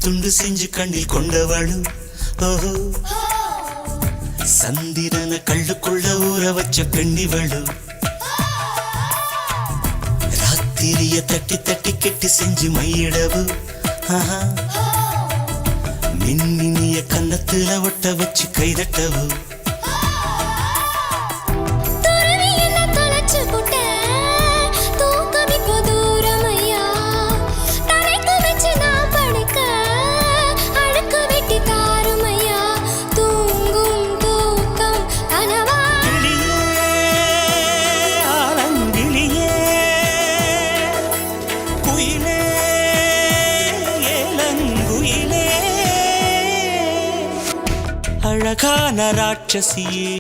துண்டு செஞ்சு கண்ணில் கொண்டவளும் ஓஹோ சந்திரன கள்ளுக்குள்ள ஊற வச்ச பெண்ணிவளும் ராத்திரிய தட்டி தட்டி கெட்டி செஞ்சு மையிடவு மின்னினிய கன்னத்துல ஒட்ட வச்சு கைதட்டவு அழகான ராட்சசியே